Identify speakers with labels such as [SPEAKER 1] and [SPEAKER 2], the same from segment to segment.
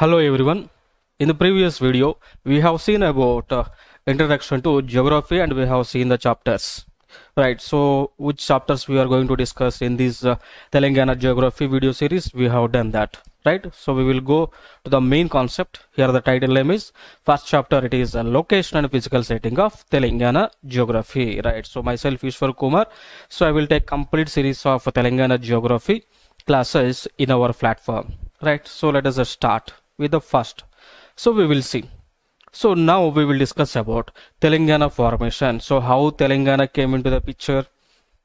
[SPEAKER 1] Hello everyone. In the previous video, we have seen about introduction to geography and we have seen the chapters. Right. So, which chapters we are going to discuss in this Telangana geography video series? We have done that. Right. So, we will go to the main concept. Here the title name is first chapter. It is a location and physical setting of Telangana geography. Right. So, myself Ishwar Kumar. So, I will take complete series of Telangana geography classes in our platform. Right. So, let us start with the first. So we will see. So now we will discuss about Telangana formation. So how Telangana came into the picture.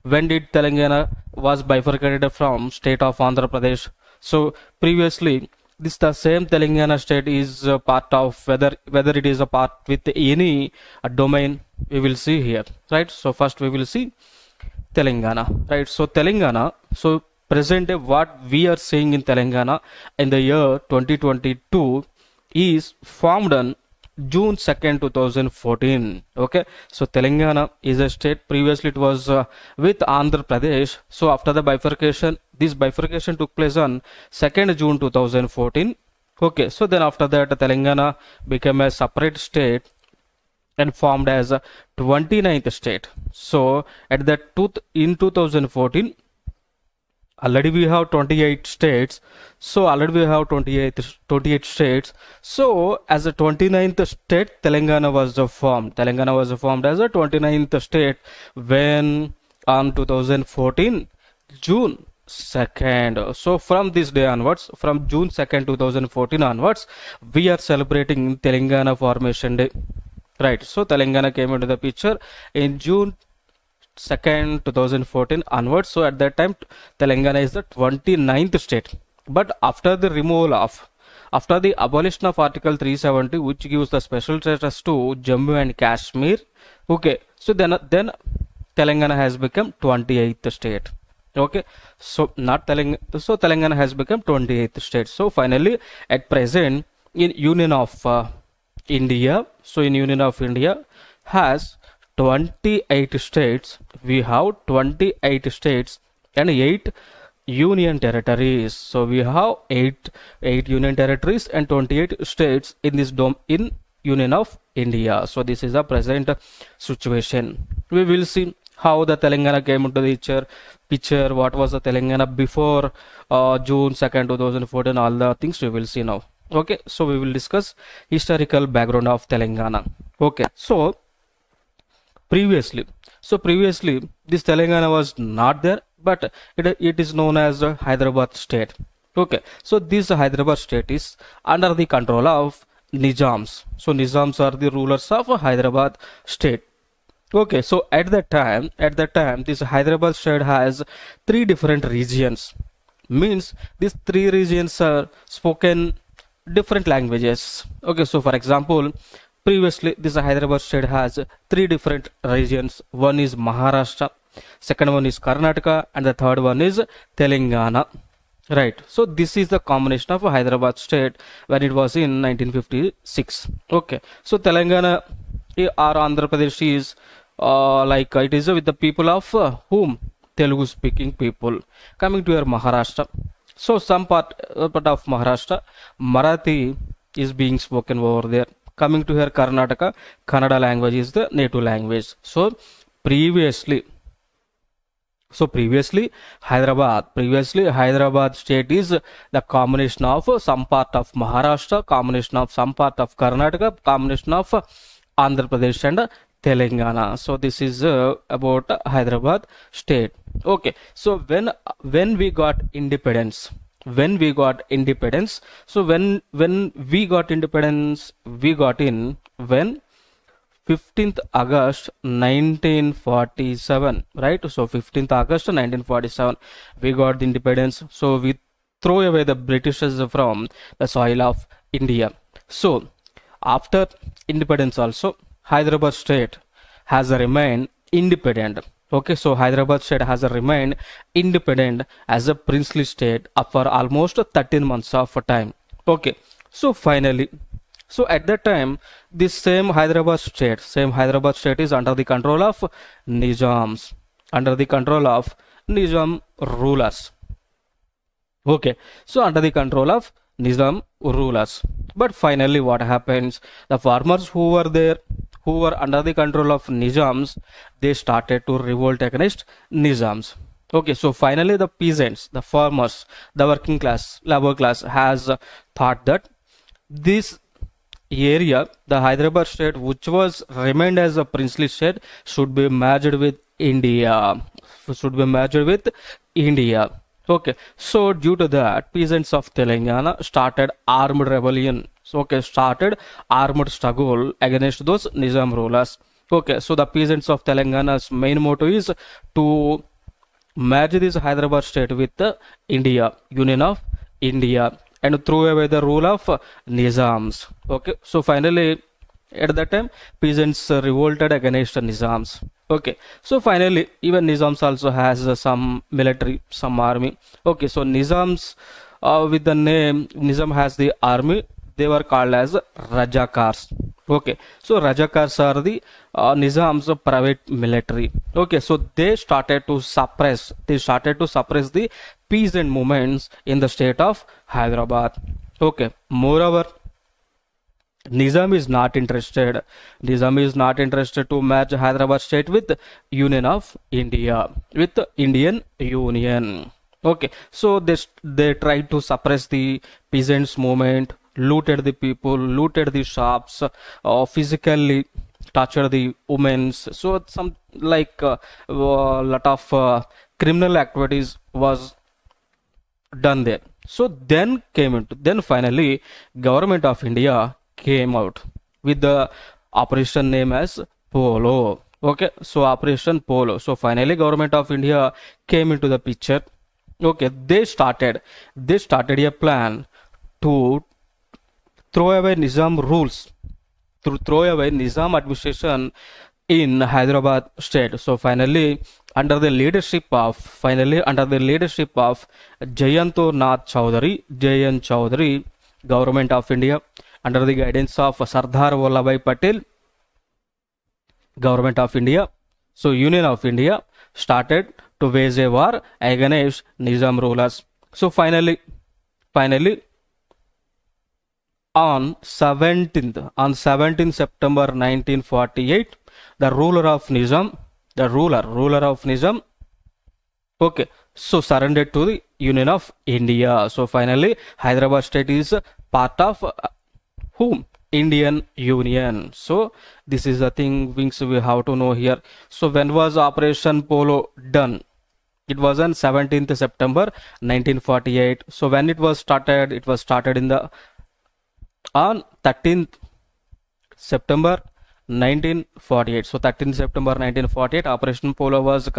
[SPEAKER 1] When did Telangana was bifurcated from state of Andhra Pradesh? So previously this the same Telangana state is a part of whether it is a part with any domain we will see here. Right. So first we will see Telangana. Right. So Telangana. So present day what we are seeing in Telangana in the year 2022 is formed on June 2nd 2014. Okay, so Telangana is a state. Previously it was with Andhra Pradesh. So after the bifurcation, this bifurcation took place on 2nd June 2014. Okay, so then after that Telangana became a separate state and formed as a 29th state. So at that in 2014 already we have 28 states. So already we have 28 states. So as a 29th state Telangana was formed. Telangana was formed as a 29th state when on 2014 June 2nd. So from this day onwards, from June 2nd 2014 onwards, we are celebrating Telangana Formation Day. Right. So Telangana came into the picture in June 2nd 2014 onwards. So at that time Telangana is the 29th state, but after the removal of after the abolition of article 370 which gives the special status to Jammu and Kashmir, okay, so then Telangana has become 28th state. Okay, so not Telangana, so Telangana has become 28th state. So finally at present in Union of India, so in Union of India has 28 states. We have 28 states and 8 union territories. So we have 8 union territories and 28 states in this in Union of India. So this is the present situation. We will see how the Telangana came into the picture, what was the Telangana before June 2nd 2014, all the things we will see now. Okay, so we will discuss historical background of Telangana. Okay, so previously this Telangana was not there, but it is known as Hyderabad state. Okay, so this Hyderabad state is under the control of Nizams. So Nizams are the rulers of Hyderabad state. Okay, so at that time this Hyderabad state has 3 different regions. Means these 3 regions are spoken different languages. Okay, so for example, previously this Hyderabad state has 3 different regions. One is Maharashtra, second one is Karnataka, and the third one is Telangana. Right. So this is the combination of Hyderabad state when it was in 1956. Okay. So Telangana or Andhra Pradesh is like it is with the people of whom? Telugu speaking people. Coming to your Maharashtra. So some part of Maharashtra, Marathi is being spoken over there. Coming to here Karnataka, Kannada language is the native language. So previously Hyderabad state is the combination of some part of Maharashtra, combination of some part of Karnataka, combination of Andhra Pradesh and Telangana. So this is about Hyderabad state. Okay, so when we got independence, so when we got independence, we got in when 15th August 1947, right? So 15th August 1947 we got the independence. So we throw away the Britishers from the soil of India. So after independence also Hyderabad state has remained independent. Okay, so Hyderabad state has remained independent as a princely state for almost 13 months of time. Okay, so finally, so at that time, this same Hyderabad state is under the control of Nizams, under the control of Nizam rulers. Okay, so under the control of Nizam rulers. But finally, what happens? The farmers who were there, who were under the control of Nizams, they started to revolt against Nizams. Okay, so finally, the peasants, the farmers, the working class, labor class has thought that this area, the Hyderabad state, which was remained as a princely state, should be merged with India. Should be merged with India. Okay, so due to that, peasants of Telangana started armed rebellion. So, okay, started armed struggle against those Nizam rulers. Okay, so the peasants of Telangana's main motto is to merge this Hyderabad state with India, Union of India, and throw away the rule of Nizams. Okay, so finally, at that time, peasants revolted against Nizams. Okay, so finally, even Nizams also has some military, some army. Okay, so Nizams, with the name Nizam has the army. They were called as Rajakars. Okay, so Rajakars are the Nizam's private military. Okay, so they started to suppress. They started to suppress the peasant movements in the state of Hyderabad. Okay, moreover, Nizam is not interested. Nizam is not interested to merge Hyderabad state with Union of India, with Indian Union. Okay, so they tried to suppress the peasants movement, looted the people, looted the shops, physically tortured the women. So some like lot of criminal activities was done there. So then finally government of India came out with the operation name as Polo. Okay, so Operation Polo. So finally government of India came into the picture. Okay, they started a plan to throw away Nizam rules, to throw away Nizam administration in Hyderabad state. So finally, under the leadership of Jayanto Nath Chowdhury, Jayan Chowdhury, government of India, under the guidance of Sardar Vallabhbhai Patel, government of India, so Union of India started to wage a war against Nizam rulers. So finally, on 17th September 1948, the ruler of Nizam, okay, so surrendered to the Union of India. So finally, Hyderabad state is part of whom? Indian Union. So this is the things we have to know here. So when was Operation Polo done? It was on 17th September 1948. So when it was started? It was started on 13th September 1948. So 13th September 1948, Operation Polo was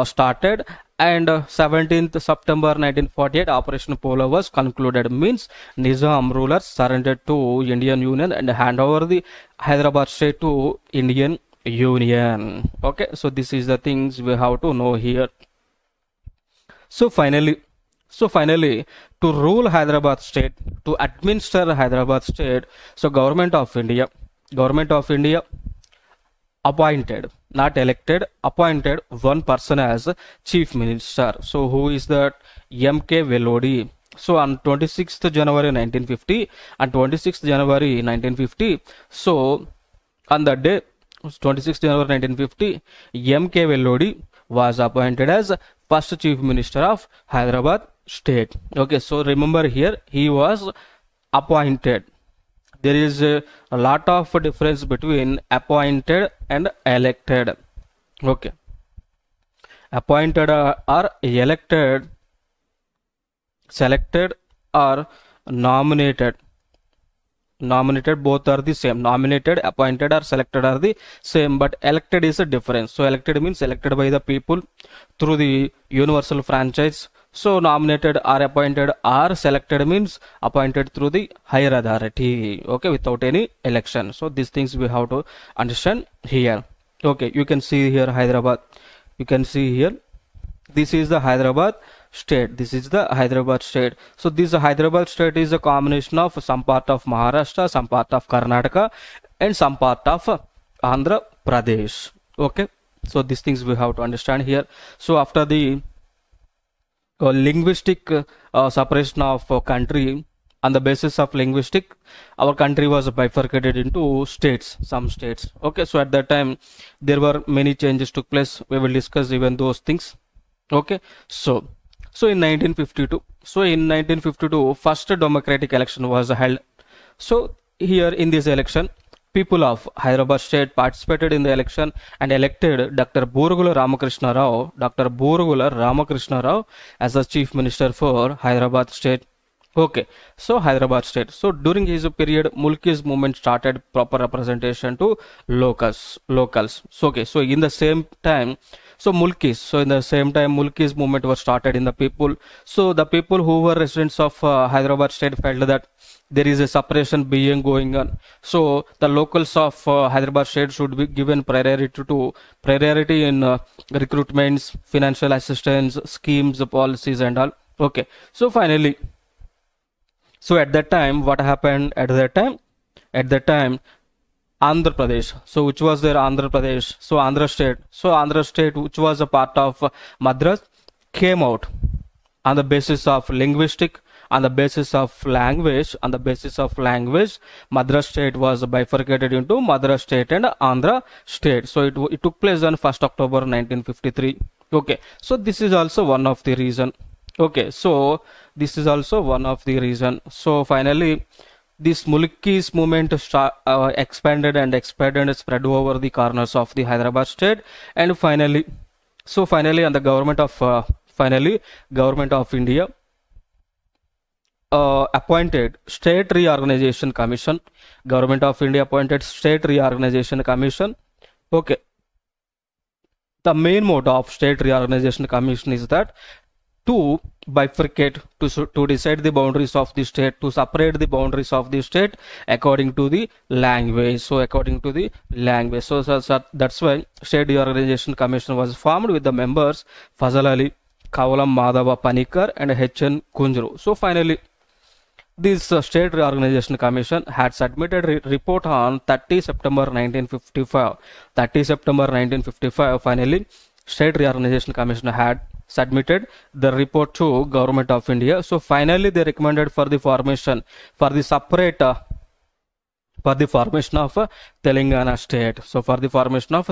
[SPEAKER 1] started, and 17th September 1948, Operation Polo was concluded. Means Nizam rulers surrendered to Indian Union and hand over the Hyderabad state to Indian Union. Okay, so this is the things we have to know here. So finally, to rule Hyderabad state, to administer Hyderabad state, so government of India appointed, not elected, appointed one person as chief minister. So who is that? M.K. Velodi. So on 26th January 1950, so on that day, 26th January 1950, M.K. Velodi was appointed as first chief minister of Hyderabad state. Okay, so remember here, he was appointed. There is a lot of difference between appointed and elected. Okay, appointed or elected, selected or nominated. Both are the same. Nominated, appointed or selected are the same, but elected is a difference. So elected means elected by the people through the universal franchise. So nominated or appointed or selected means appointed through the higher authority, okay, without any election. So these things we have to understand here. Okay, you can see here Hyderabad. You can see here, this is the Hyderabad state. This is the Hyderabad state. So this Hyderabad state is a combination of some part of Maharashtra, some part of Karnataka, and some part of Andhra Pradesh. Okay, so these things we have to understand here. So after the linguistic separation of country, on the basis of linguistic, our country was bifurcated into states, some states. Okay, so at that time there were many changes took place. We will discuss even those things. Okay, so in 1952, first democratic election was held. So here in this election, people of Hyderabad state participated in the election and elected Dr. Borugula Ramakrishna Rao as the chief minister for Hyderabad state. Okay, so Hyderabad state. So during his period, Mulki's movement started proper representation to locals. So okay, so in the same time, Mulki's movement was started in the people. So the people who were residents of Hyderabad state felt that there is a separation being going on. So the locals of Hyderabad state should be given priority in recruitments, financial assistance, schemes, policies, and all. Okay, so finally. So at that time, what happened at that time? Andhra Pradesh. So which was their Andhra Pradesh? So Andhra state, which was a part of Madras, came out on the basis of linguistic, on the basis of language. Madras state was bifurcated into Madras state and Andhra state. So it took place on 1st October 1953. Okay, so this is also one of the reason. Okay, so this is also one of the reason. So finally, this Mulki's movement expanded and spread over the corners of the Hyderabad state, and finally, and the government of India appointed State Reorganization Commission. Government of India appointed State Reorganization Commission. Okay, the main motto of State Reorganization Commission is that to bifurcate, to decide the boundaries of the state, to separate the boundaries of the state according to the language. So that's why State Reorganization Commission was formed with the members Fazal Ali, Kavalam Madhava Panikar, and H.N. Kunjru. So finally, this State Reorganization Commission had submitted report on 30 September 1955. Finally, State Reorganization Commission had submitted the report to Government of India. So finally, they recommended for the formation of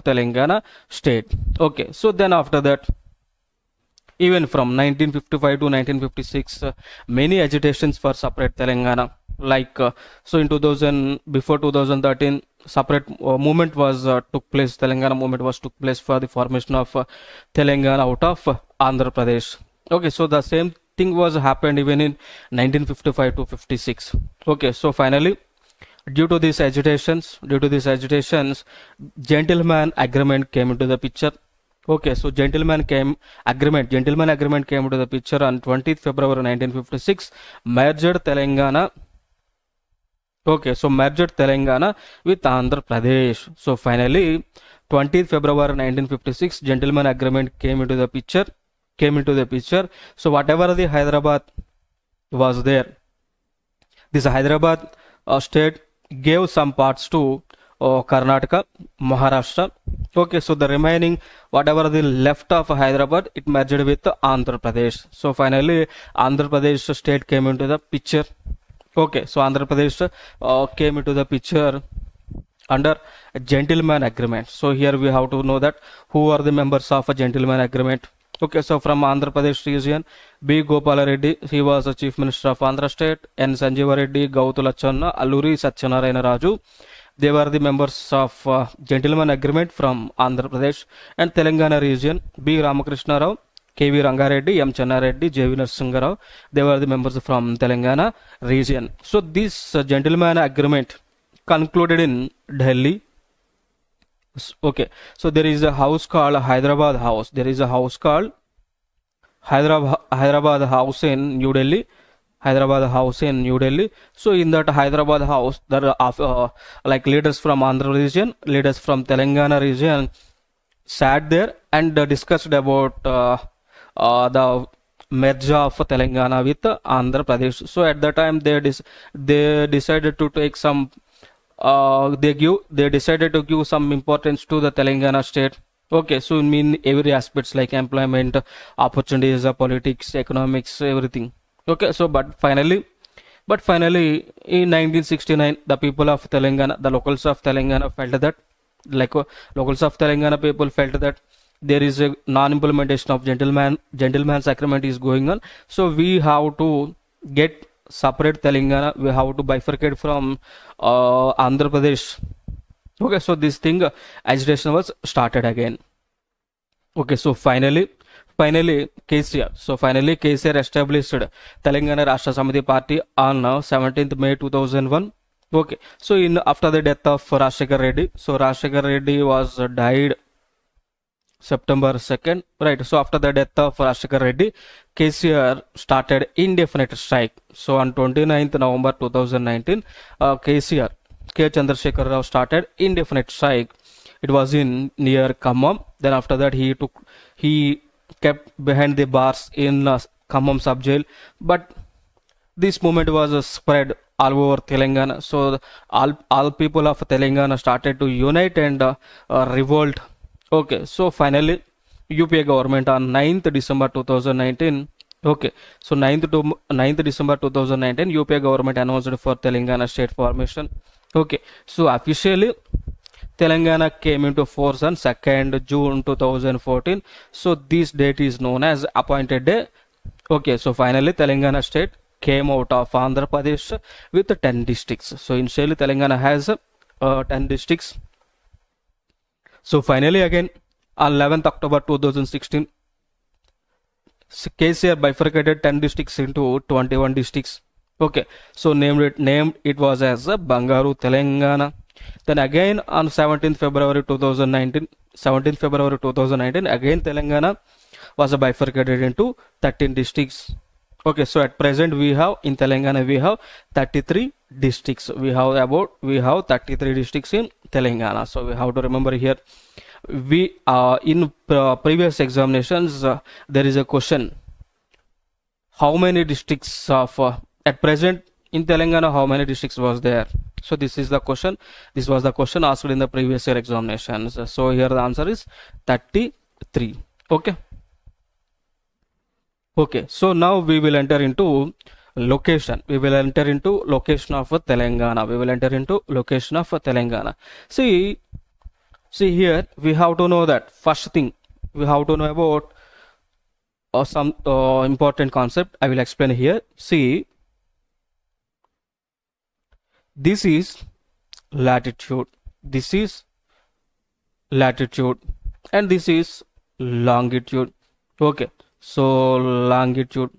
[SPEAKER 1] Telangana state. Okay, so then after that, even from 1955 to 1956, many agitations for separate Telangana. Like so in 2000, before 2013, separate movement was took place. Telangana movement was took place for the formation of Telangana out of Andhra Pradesh. Okay, so the same thing was happened even in 1955 to 56. Okay, so finally, due to these agitations, gentleman agreement came into the picture. Okay, so gentleman agreement came into the picture on 20th February 1956. Merged Telangana. Okay, so merged Telangana with Andhra Pradesh. So finally, 20th February 1956, gentleman agreement came into the picture. So whatever the Hyderabad was there, this Hyderabad state gave some parts to Karnataka, Maharashtra. Okay, so the remaining, whatever the left of Hyderabad, it merged with Andhra Pradesh. So finally, Andhra Pradesh state came into the picture. Okay, so Andhra Pradesh came into the picture under a gentleman agreement. So here we have to know that who are the members of a gentleman agreement. Okay, so from Andhra Pradesh region, B. Gopala Reddy, he was the Chief Minister of Andhra State, N. Sanjeeva Reddy, Gautu Lachanna, Alluri Satyanarayana Raju. They were the members of gentleman agreement from Andhra Pradesh. And Telangana region, B. Ramakrishna Rao, K.V. Rangareddy, M. Channareddy, J.V. Narasimha Rao. They were the members from Telangana region. So this gentleman agreement concluded in Delhi. Okay, so there is a house called Hyderabad House. Hyderabad House in New Delhi. So in that Hyderabad House, there are like leaders from Andhra region, leaders from Telangana region sat there and discussed about the merger of Telangana with Andhra Pradesh. So at that time, they decided to take some. They decided to give some importance to the Telangana state. Okay, so in every aspects like employment, opportunities, politics, economics, everything. Okay, so but finally, But finally, in 1969, the people of Telangana, the locals of Telangana felt that, locals of Telangana people felt that there is a non-implementation of gentleman's agreement is going on. So we have to get separate Telangana. We have to bifurcate from Andhra Pradesh. Okay, so this thing agitation was started again. Okay, so finally KCR. So finally KCR established Telangana Rashtra Samiti Party on 17th May 2001. Okay, so after the death of Rajshekhar Reddy, so Rajshekhar Reddy was died September 2nd, right? So after the death of Rajshekhar Reddy, KCR started indefinite strike. So on 29th November 2019, KCR K. Chandrasekhar Rao started indefinite strike. It was in near Khammam. Then after that he kept behind the bars in Khammam sub jail. But this movement was spread all over Telangana. So all people of Telangana started to unite and revolt. Okay, so finally UPA government on 9th December 2019. Okay, so 9th December 2019, UPA government announced for Telangana state formation. Okay, so officially Telangana came into force on 2nd June 2014. So this date is known as appointed day. Okay, so finally Telangana state came out of Andhra Pradesh with 10 districts. So initially Telangana has 10 districts. So finally again on 11th October 2016, KCR bifurcated 10 districts into 21 districts. Okay, so named it was as Bangaru Telangana. Then again on 17th February 2019, again Telangana was bifurcated into 13 districts. Okay, so at present we have in Telangana we have 33 districts. We have 33 districts in Telangana. So we have to remember here. We in previous examinations there is a question: how many districts of at present in Telangana, how many districts was there? So this is the question. This was the question asked in the previous year examinations. So here the answer is 33. Okay. Okay. So now we will enter into location. We will enter into location of Telangana. We will enter into location of Telangana. See here we have to know that first thing we have to know about some important concept. I will explain here. See, this is latitude, this is latitude, and this is longitude. Okay, so longitude,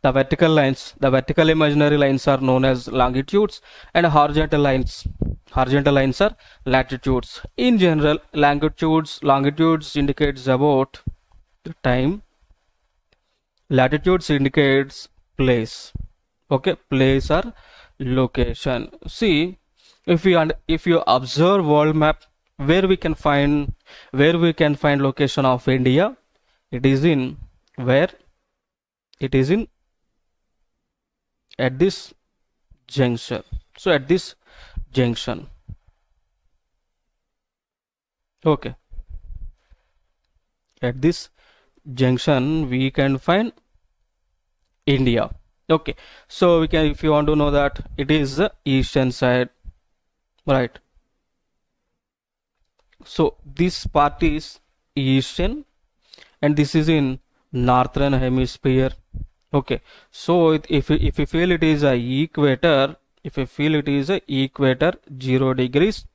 [SPEAKER 1] the vertical lines, the vertical imaginary lines are known as longitudes, and horizontal lines are latitudes. In general, longitudes indicates about the time, latitudes indicates place. Okay, place or location. See, if you observe world map, where we can find location of India, it is in where? It is in at this junction. So at this junction. Okay, at this junction we can find India. Okay, so we can, if you want to know that, it is the eastern side, right? So this part is eastern and this is in northern hemisphere. Okay, so if you feel it is a equator, 0 degrees,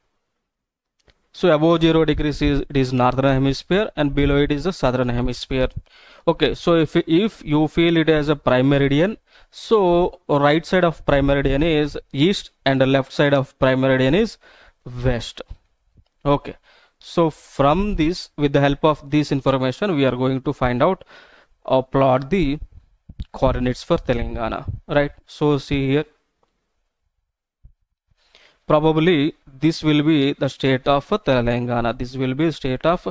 [SPEAKER 1] so above 0 degrees it is northern hemisphere and below it is the southern hemisphere. Okay, so if you feel it as a prime meridian, so right side of prime meridian is east and the left side of prime meridian is west. Okay, so from this, with the help of this information, we are going to find out or plot the coordinates for Telangana, right? So see here, probably this will be the state of Telangana. This will be state of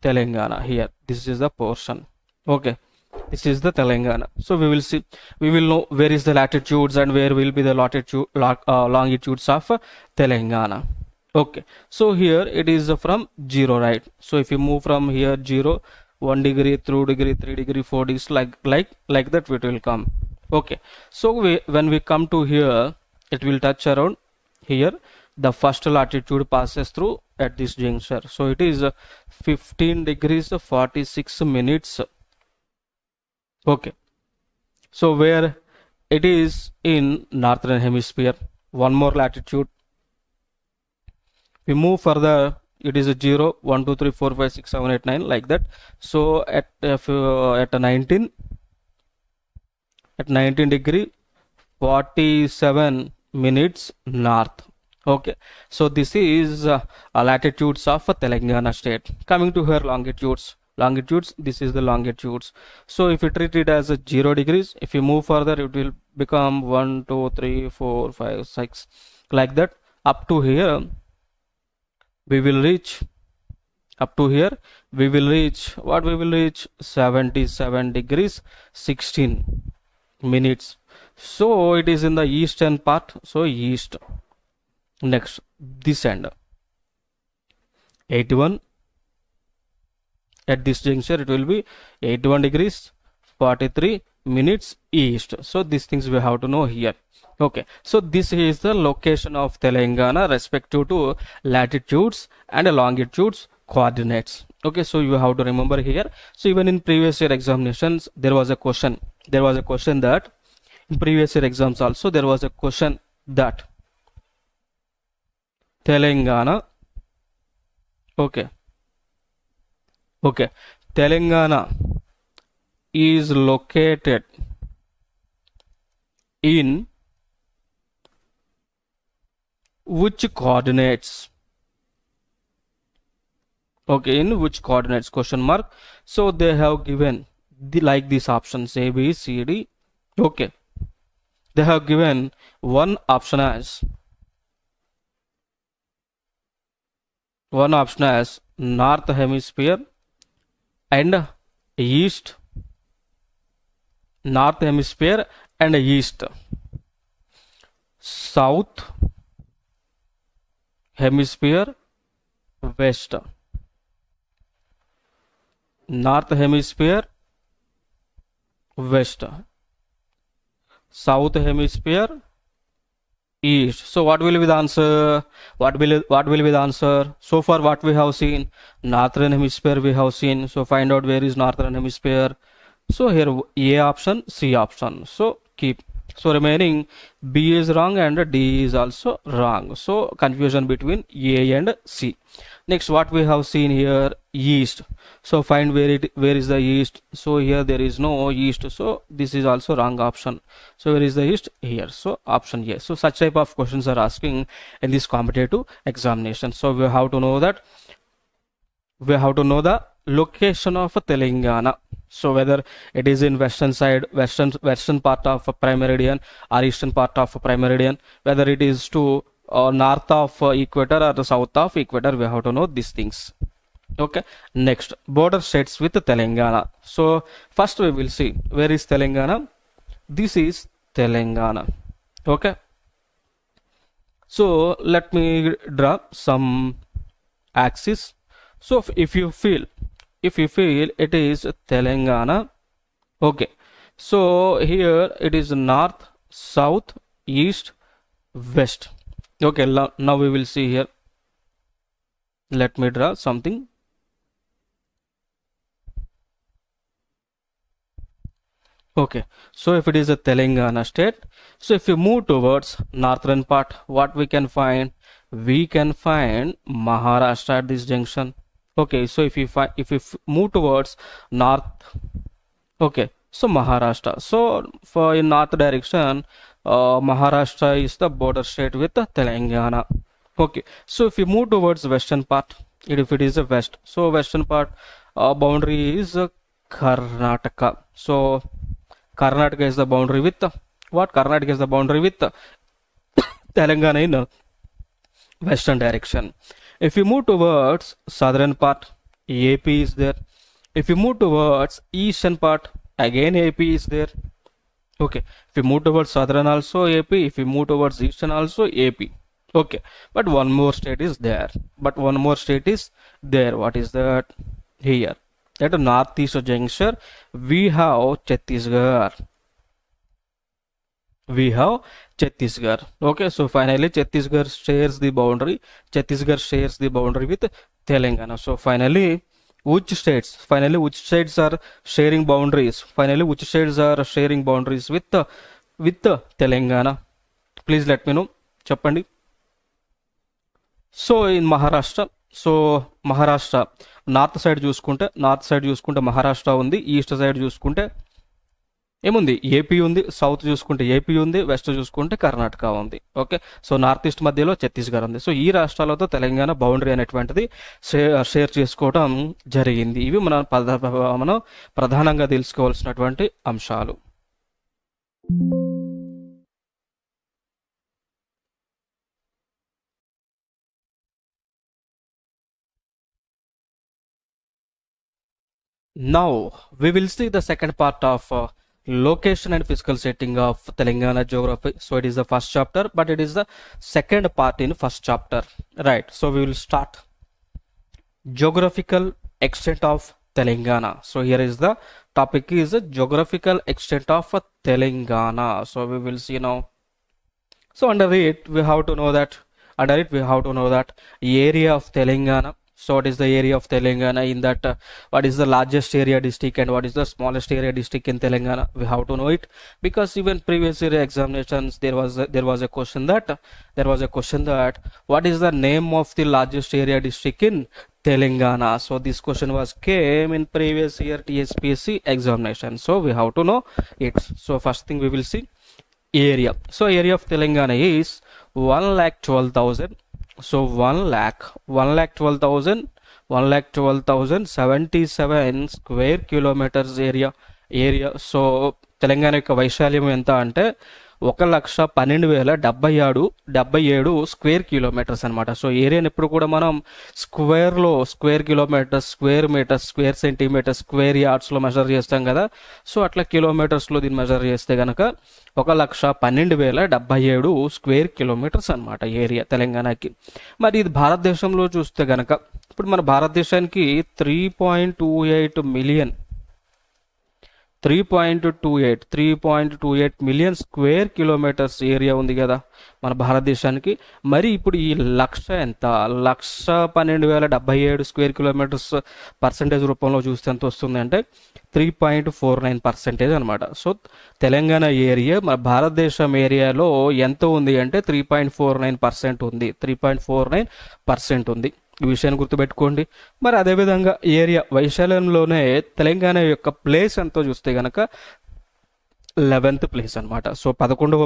[SPEAKER 1] Telangana here. This is the portion. Okay, this is the Telangana. So we will see, we will know where is the latitudes and where will be the longitudes of Telangana. Okay, so here it is from 0, right? So if you move from here 0, 1 degree, 2 degree, 3 degree, 4 degrees, like that it will come. Okay, so when we come to here, it will touch around here. The first latitude passes through at this juncture, so it is 15 degrees 46 minutes. Okay, so where it is in northern hemisphere. One more latitude, we move further, it is a 0 1 2 3 4 5 6 7 8 9 like that. So at 19 degree 47 minutes north. Okay, so this is latitudes of Telangana state. Coming to here, longitudes, this is the longitudes. So if you treat it as a 0 degrees, if you move further, it will become 1 2 3 4 5 6 like that. Up to here we will reach, up to here we will reach, what we will reach, 77 degrees 16 minutes. So it is in the eastern part, so east. Next, this end, 81, at this juncture it will be 81 degrees 43 minutes east. So these things we have to know here. Okay, so this is the location of Telangana respective to latitudes and longitudes coordinates. Okay, so you have to remember here. So even in previous year examinations, there was a question that in previous year exams also there was a question that Telangana, Telangana is located in which coordinates? Okay, in which coordinates, question mark. So they have given like these options A, B, C, D. Okay, they have given one option as north hemisphere and east, north hemisphere and east, south hemisphere west, north hemisphere west, south hemisphere east. So what will be the answer? What will be the answer? So far what we have seen, northern hemisphere we have seen. So find out where is northern hemisphere. So here A option, C option. So keep. So remaining B is wrong and D is also wrong. So confusion between A and C. Next, what we have seen here, east. So find where is the east. So here there is no east. So this is also wrong option. So where is the east? Here. So option A. So such type of questions are asking in this competitive examination. So we have to know that, we have to know the location of Telangana. So whether it is in western side, western part of prime meridian or eastern part of prime meridian, whether it is to north of equator or the south of equator, we have to know these things. Okay, next, border states with Telangana. So first we will see where is Telangana. This is Telangana. Okay, so let me draw some axis. So if you feel it is Telangana. Okay, so here it is north, south, east, west. Okay, now we will see here. Let me draw something. Okay, so if it is a Telangana state, so if you move towards northern part, what we can find? We can find Maharashtra at this junction. Okay, so if you move towards north, okay, so Maharashtra. So for in north direction, Maharashtra is the border state with Telangana. Okay, so if you move towards western part, if it is a west, so western part boundary is Karnataka. So Karnataka is the boundary with what? Karnataka is the boundary with Telangana in western direction. If you move towards southern part, AP is there. If you move towards eastern part, again AP is there. Okay, if you move towards southern also AP, if you move towards eastern also AP. Okay, but one more state is there. What is that? Here, at the northeast juncture, we have Chhattisgarh. we have Chhattisgarh. Okay, so finally Chhattisgarh shares the boundary. Chhattisgarh shares the boundary with Telangana. So finally, which states are sharing boundaries? Finally, which states are sharing boundaries with Telangana? Please let me know. Chappandi. So in Maharashtra, so Maharashtra north side చూసుకుంటే మహారాష్ట్ర ఉంది, east side చూసుకుంటే ఏముంది AP ఉంది, south చూసుకుంటే AP ఉంది, west చూసుకుంటే కర్ణాటక ఉంది. Okay, so north east మధ్యలో ఛత్తీస్గఢ్ ఉంది. సో ఈ రాష్ట్రాలతో తెలంగాణ బౌండరీ అనేటువంటిది షేర్ చేసుకోవడం జరిగింది. ఇవి మనం ప్రధానంగా తెలుసుకోవాల్సినటువంటి అంశాలు. Now we will see the second part of location and physical setting of Telangana geography. So it is the first chapter, but it is the second part in first chapter, right? So we will start geographical extent of Telangana. So here is the topic is geographical extent of Telangana. So we will see now. So under it we have to know that area of Telangana. So what is the area of Telangana? In that what is the largest area district and what is the smallest area district in Telangana? We have to know it, because even previous year examinations there was a question that what is the name of the largest area district in Telangana? So this question came in previous year TSPSC examination. So we have to know it. So first thing we will see area. So area of Telangana is 1,12,000. So 1,12,077 square kilometers area. So Telangana యొక్క వైశాల్యం ఎంత అంటే 1,12,077 square kilometres అనమాట. So ఏరియాని ఎప్పుడు కూడా మనం square kilometres, square metres, square centimetres, square యార్డ్స్లో మెజర్ చేస్తాం కదా. సో అట్లా కిలోమీటర్స్లో దీన్ని మెజర్ చేస్తే కనుక 1,12,077 స్క్వేర్ కిలోమీటర్స్ అనమాట ఏరియా తెలంగాణకి. మరి ఇది భారతదేశంలో చూస్తే కనుక ఇప్పుడు మన భారతదేశానికి 3.28 మిలియన్ స్క్వేర్ కిలోమీటర్స్ ఏరియా ఉంది కదా మన భారతదేశానికి. మరి ఇప్పుడు ఈ లక్ష ఎంత, 1,12,077 స్క్వేర్ కిలోమీటర్స్ పర్సంటేజ్ రూపంలో చూస్తే ఎంత వస్తుంది అంటే 3.49% అనమాట. సో తెలంగాణ ఏరియా మన భారతదేశం ఏరియాలో ఎంత ఉంది అంటే 3.49% ఉంది. 3.49% ఉంది. ఈ విషయాన్ని గుర్తుపెట్టుకోండి. మరి అదేవిధంగా ఏరియా వైశాల్యంలోనే తెలంగాణ యొక్క ప్లేస్ ఎంతో చూస్తే కనుక 11th ప్లేస్ అనమాట. సో 11వ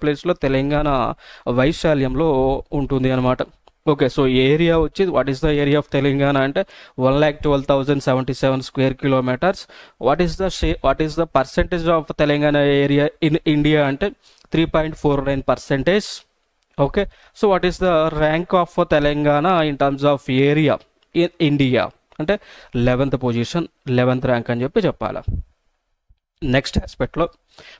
[SPEAKER 1] ప్లేస్లో తెలంగాణ వైశాల్యంలో ఉంటుంది అనమాట. ఓకే, సో ఏరియా వచ్చి what is the area of Telangana అంటే 1,12,077 square kilometres. What is the percentage of Telangana area in India అంటే 3.49%. Okay, so what is the rank of Telangana in terms of area in India అంటే 11th position, 11th rank అని చెప్పాలి. Next ఆస్పెక్ట్లో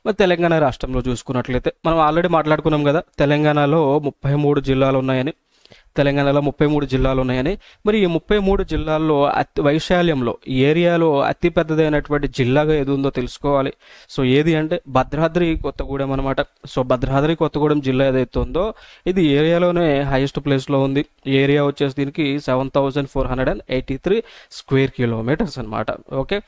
[SPEAKER 1] మరి తెలంగాణ రాష్ట్రంలో చూసుకున్నట్లయితే మనం already మాట్లాడుకున్నాం కదా తెలంగాణలో 33 జిల్లాలు ఉన్నాయని. మరి ఈ 33 జిల్లాల్లో వైశాల్యంలో ఏరియాలో అతి పెద్దదైనటువంటి జిల్లాగా ఏది ఉందో తెలుసుకోవాలి. సో ఏది అంటే భద్రాద్రి కొత్తగూడెం అనమాట. సో భద్రాద్రి కొత్తగూడెం జిల్లా ఏదైతే ఉందో ఇది ఏరియాలోనే హైయెస్ట్ ప్లేస్లో ఉంది. ఏరియా వచ్చేసి దీనికి 7,483 స్క్వేర్ కిలోమీటర్స్ అనమాట. ఓకే,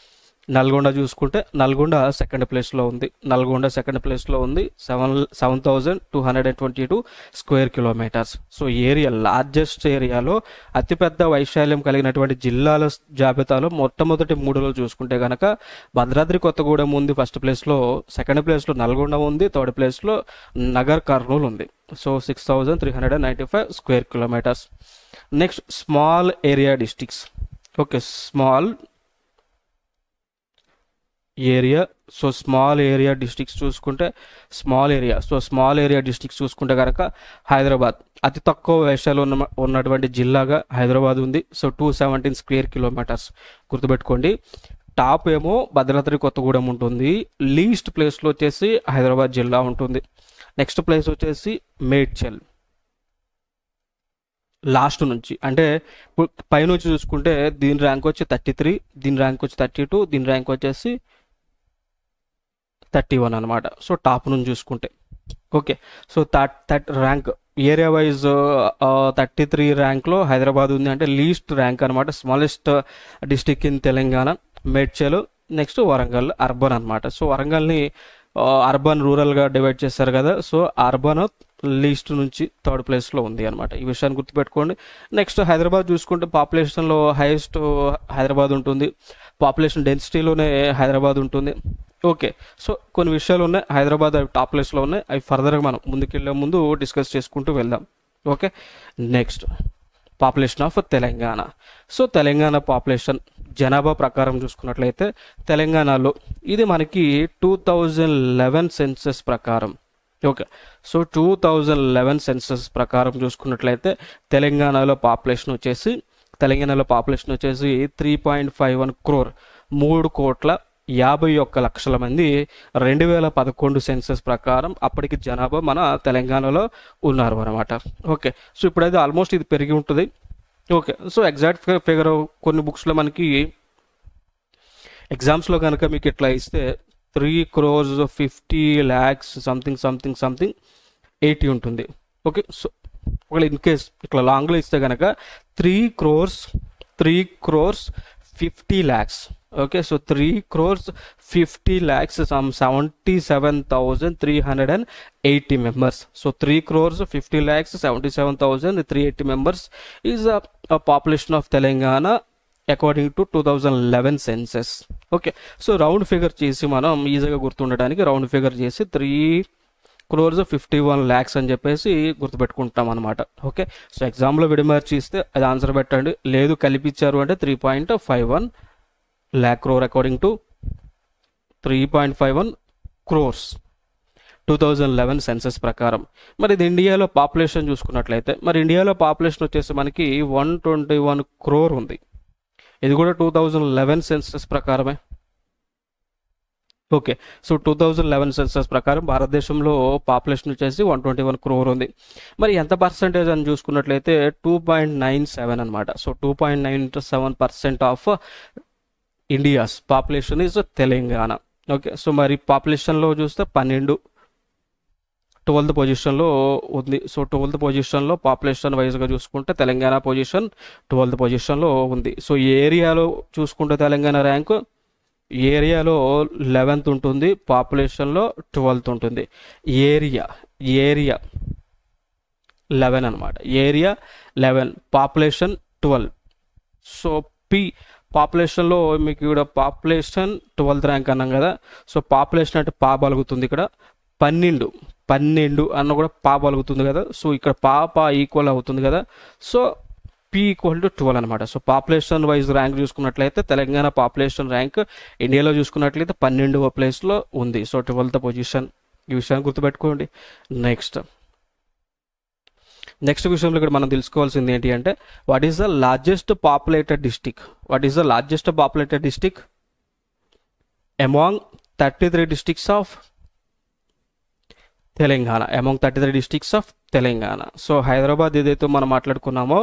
[SPEAKER 1] నల్గొండ చూసుకుంటే నల్గొండ సెకండ్ ప్లేస్లో ఉంది. 7,222 square kilometres. So area largest ఏరియాలో అతిపెద్ద వైశాల్యం కలిగినటువంటి జిల్లాల జాబితాలో మొట్టమొదటి 3లో చూసుకుంటే కనుక భద్రాద్రి కొత్తగూడెం ఉంది ఫస్ట్ ప్లేస్లో, సెకండ్ ప్లేస్లో నల్గొండ ఉంది, థర్డ్ ప్లేస్లో నగర్ కర్నూలు ఉంది. So 6,395 square kilometres. Next small area districts. Okay, small area. So small area districts చూసుకుంటే కనుక హైదరాబాద్ అతి తక్కువ వైశాల్యం ఉన్నటువంటి జిల్లాగా హైదరాబాద్ ఉంది. So 217 square kilometres. గుర్తుపెట్టుకోండి, టాప్ ఏమో భద్రాద్రి కొత్తగూడెం ఉంటుంది, లీస్ట్ ప్లేస్లో వచ్చేసి హైదరాబాద్ జిల్లా ఉంటుంది. నెక్స్ట్ ప్లేస్ వచ్చేసి మేడ్చల్. లాస్ట్ నుంచి అంటే పైనుంచి చూసుకుంటే దీని ర్యాంక్ వచ్చి 33, దీని ర్యాంక్ వచ్చి 32, దీని ర్యాంక్ వచ్చేసి 31 అనమాట. సో టాప్ నుంచి చూసుకుంటే okay. So that rank area wise 33 ర్యాంక్లో హైదరాబాద్ ఉంది, అంటే లీస్ట్ ర్యాంక్ అనమాట. Smallest district in Telangana Medchal, next Warangal urban అనమాట. సో వరంగల్ని అర్బన్ రూరల్గా డివైడ్ చేశారు కదా, సో అర్బన్ లీస్ట్ నుంచి థర్డ్ ప్లేస్లో ఉంది అనమాట. ఈ విషయాన్ని గుర్తుపెట్టుకోండి. నెక్స్ట్ హైదరాబాద్ చూసుకుంటే పాపులేషన్లో హైయెస్ట్ హైదరాబాద్ ఉంటుంది, పాపులేషన్ డెన్సిటీలోనే హైదరాబాద్ ఉంటుంది. ఓకే. సో కొన్ని విషయాలు ఉన్నాయి హైదరాబాద్ అవి టాప్ ప్లేస్లో ఉన్నాయి, అవి ఫర్దర్గా మనం ముందుకెళ్ళే ముందు డిస్కస్ చేసుకుంటూ వెళ్దాం. Okay. Next population of Telangana. So Telangana population జనాభా ప్రకారం చూసుకున్నట్లయితే తెలంగాణలో ఇది మనకి 2011 సెన్సస్ ప్రకారం. ఓకే. సో 2011 సెన్సస్ ప్రకారం చూసుకున్నట్లయితే తెలంగాణలో పాపులేషన్ వచ్చేసి 3.51 crore 3,51,00,000 మంది 2011 సెన్సస్ ప్రకారం అప్పటికి జనాభా మన తెలంగాణలో ఉన్నారు అనమాట. ఓకే. సో ఇప్పుడైతే ఆల్మోస్ట్ ఇది పెరిగి ఉంటుంది. ఓకే. సో ఎగ్జాక్ట్ ఫిగర్ కొన్ని బుక్స్లో మనకి ఎగ్జామ్స్లో కనుక మీకు ఇట్లా ఇస్తే 3,50,00,000 సంథింగ్ 80 ఉంటుంది. ఓకే. సో ఒకవేళ ఇన్ కేస్ ఇట్లా లాంగ్లో ఇస్తే కనుక 3,50,00,000. Okay. So 3,50,00,000 some 77,380 members. So 3,50,00,000 77,380 members is a population of Telangana according to 2011 census. Okay. So round figure చేసి మనం ఈజీగా గుర్తుండడానికి రౌండ్ ఫిగర్ చేసి 3,51,00,000 అని చెప్పేసి గుర్తుపెట్టుకుంటాం అనమాట. ఓకే. సో ఎగ్జామ్లో విడిమార్చి ఇస్తే అది ఆన్సర్ పెట్టండి, లేదు కలిపిచ్చారు అంటే 3.51 lakh crore according to 3.51 crores 2011 census ప్రకారం. మరి ఇది ఇండియాలో పాపులేషన్ చూసుకున్నట్లయితే మరి ఇండియాలో పాపులేషన్ వచ్చేసి మనకి 121 crore ఉంది. ఇది కూడా 2011 సెన్సస్ ప్రకారమే. ఓకే. సో 2011 సెన్సస్ ప్రకారం భారతదేశంలో పాపులేషన్ వచ్చేసి 121 crore ఉంది. మరి ఎంత పర్సెంటేజ్ అని చూసుకున్నట్లయితే 2.97 అనమాట. So 2.97% of India's population is Telangana. Okay. So మరి పాపులేషన్లో చూస్తే 12th పొజిషన్లో ఉంది. సో 12th పొజిషన్లో పాపులేషన్ వైజ్గా చూసుకుంటే తెలంగాణ పొజిషన్ 12th పొజిషన్లో ఉంది. సో ఏరియాలో చూసుకుంటే తెలంగాణ ర్యాంకు ఏరియాలో 11th ఉంటుంది, పాపులేషన్లో 12th ఉంటుంది. ఏరియా 11 అనమాట. Area 11, population 12. సో పాపులేషన్లో మీకు ఇక్కడ పాపులేషన్ 12th ర్యాంక్ అన్నాం కదా. సో పాపులేషన్ అంటే పా బలుగుతుంది, ఇక్కడ 12 అన్న కూడా పా బలుగుతుంది కదా. సో ఇక్కడ పా ఈక్వల్ అవుతుంది కదా. సో P = 12 అనమాట. సో పాపులేషన్ వైజ్ ర్యాంక్ చూసుకున్నట్లయితే తెలంగాణ పాపులేషన్ ర్యాంక్ ఇండియాలో చూసుకున్నట్లయితే 12వ ప్లేస్లో ఉంది. So 12th position. ఈ విషయాన్ని గుర్తుపెట్టుకోండి. నెక్స్ట్ విషయంలో ఇక్కడ మనం తెలుసుకోవాల్సింది ఏంటి అంటే what is the largest populated district among 33 districts of Telangana. So Hyderabad ఏదైతే మనం మాట్లాడుకున్నామో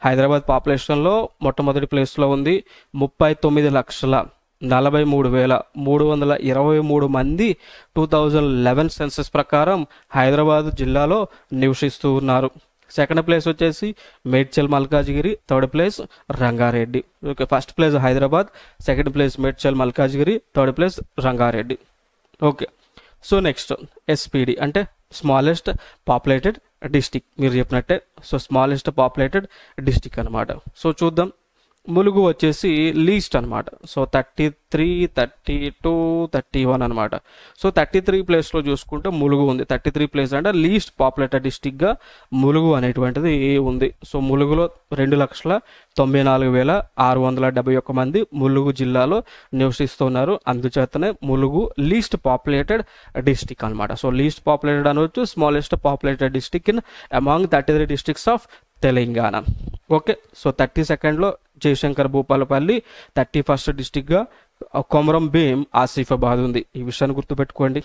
[SPEAKER 1] హైదరాబాద్ పాపులేషన్లో మొట్టమొదటి ప్లేస్లో ఉంది. 39,43,323 మంది 2011 సెన్సస్ ప్రకారం హైదరాబాద్ జిల్లాలో నివసిస్తూ ఉన్నారు. సెకండ్ ప్లేస్ వచ్చేసి Medchal Malkajgiri, third place Rangareddy. Okay. First place Hyderabad, second place Medchal Malkajgiri, third place Rangareddy. Okay. So next SPD అంటే స్మాలెస్ట్ పాపులేటెడ్ డిస్టిక్. మీరు చెప్పినట్టే సో స్మాలెస్ట్ పాపులేటెడ్ డిస్టిక్ అనమాట. సో చూద్దాం. ములుగు వచ్చేసి లీస్ట్ అనమాట. సో 33, 32, 31 అనమాట. సో 33 ప్లేస్లో చూసుకుంటే ములుగు ఉంది. 33 ప్లేస్ అంటే లీస్ట్ పాపులేటెడ్ డిస్టిక్గా ములుగు అనేటువంటిది ఉంది. సో ములుగులో 2,94,671 మంది ములుగు జిల్లాలో నివసిస్తున్నారు. అందుచేతనే ములుగు లీస్ట్ పాపులేటెడ్ డిస్టిక్ అనమాట. సో లీస్ట్ పాపులేటెడ్ అనవచ్చు, smallest populated district in among 33 districts of Telangana. Okay. So 32nd Jayashankar Bhupalpally, 31st డిస్టిక్గా కొమరం భీం ఆసిఫాబాద్ ఉంది. ఈ విషయాన్ని గుర్తుపెట్టుకోండి.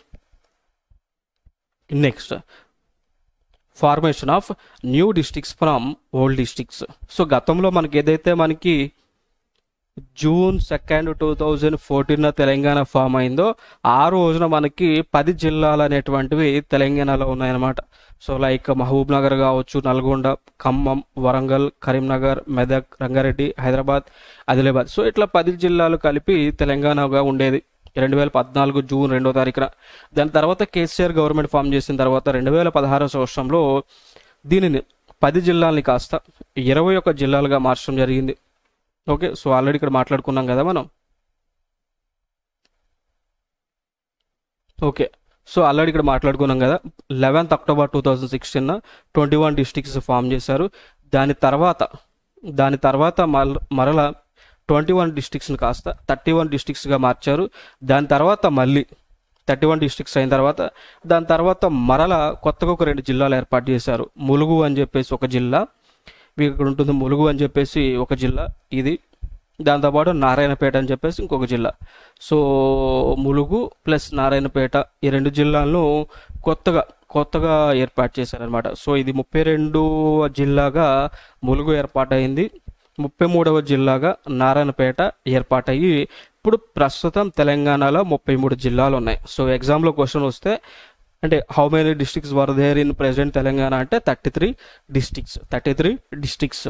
[SPEAKER 1] Next formation of new districts from old districts. So గతంలో మనకి ఏదైతే మనకి జూన్ 2, 2014 తెలంగాణ ఫామ్ అయిందో ఆ రోజున మనకి 10 జిల్లాలు అనేటువంటివి తెలంగాణలో ఉన్నాయన్నమాట. సో లైక్ మహబూబ్ నగర్ కావచ్చు, నల్గొండ, ఖమ్మం, వరంగల్, కరీంనగర్, మెదక్, రంగారెడ్డి, హైదరాబాద్, ఆదిలాబాద్. సో ఇట్లా 10 జిల్లాలు కలిపి తెలంగాణగా ఉండేది 2014 జూన్ 2వ తారీఖున. దాని తర్వాత కేసీఆర్ గవర్నమెంట్ ఫామ్ చేసిన తర్వాత 2016 సంవత్సరంలో దీనిని 10 జిల్లాలని కాస్త 21 జిల్లాలుగా మార్చడం జరిగింది. ఓకే, సో ఆల్రెడీ ఇక్కడ మాట్లాడుకున్నాం కదా మనం. ఓకే, సో ఆల్రెడీ ఇక్కడ మాట్లాడుకున్నాం కదా. 11th అక్టోబర్ 2016 21 డిస్ట్రిక్ట్స్ ఫామ్ చేశారు. దాని తర్వాత మరలా 21 డిస్ట్రిక్ట్స్ని కాస్త 31 డిస్ట్రిక్ట్స్గా మార్చారు. దాని తర్వాత మళ్ళీ 31 డిస్ట్రిక్ట్స్ అయిన తర్వాత దాని తర్వాత మరలా కొత్తగా ఒక 2 జిల్లాలు ఏర్పాటు చేశారు. ములుగు అని చెప్పేసి ఒక జిల్లా, మీకు ఇక్కడ ఉంటుంది ములుగు అని చెప్పేసి ఒక జిల్లా ఇది. దాంతోపాటు నారాయణపేట అని చెప్పేసి ఇంకొక జిల్లా. సో ములుగు ప్లస్ నారాయణపేట ఈ 2 జిల్లాలను కొత్తగా ఏర్పాటు చేశారనమాట. సో ఇది 32వ జిల్లాగా ములుగు ఏర్పాటైంది, 33వ జిల్లాగా నారాయణపేట ఏర్పాటయ్యి ఇప్పుడు ప్రస్తుతం తెలంగాణలో 33 జిల్లాలు ఉన్నాయి. సో ఎగ్జామ్లో క్వశ్చన్ వస్తే అంటే how many districts were there in present Telangana అంటే 33 districts.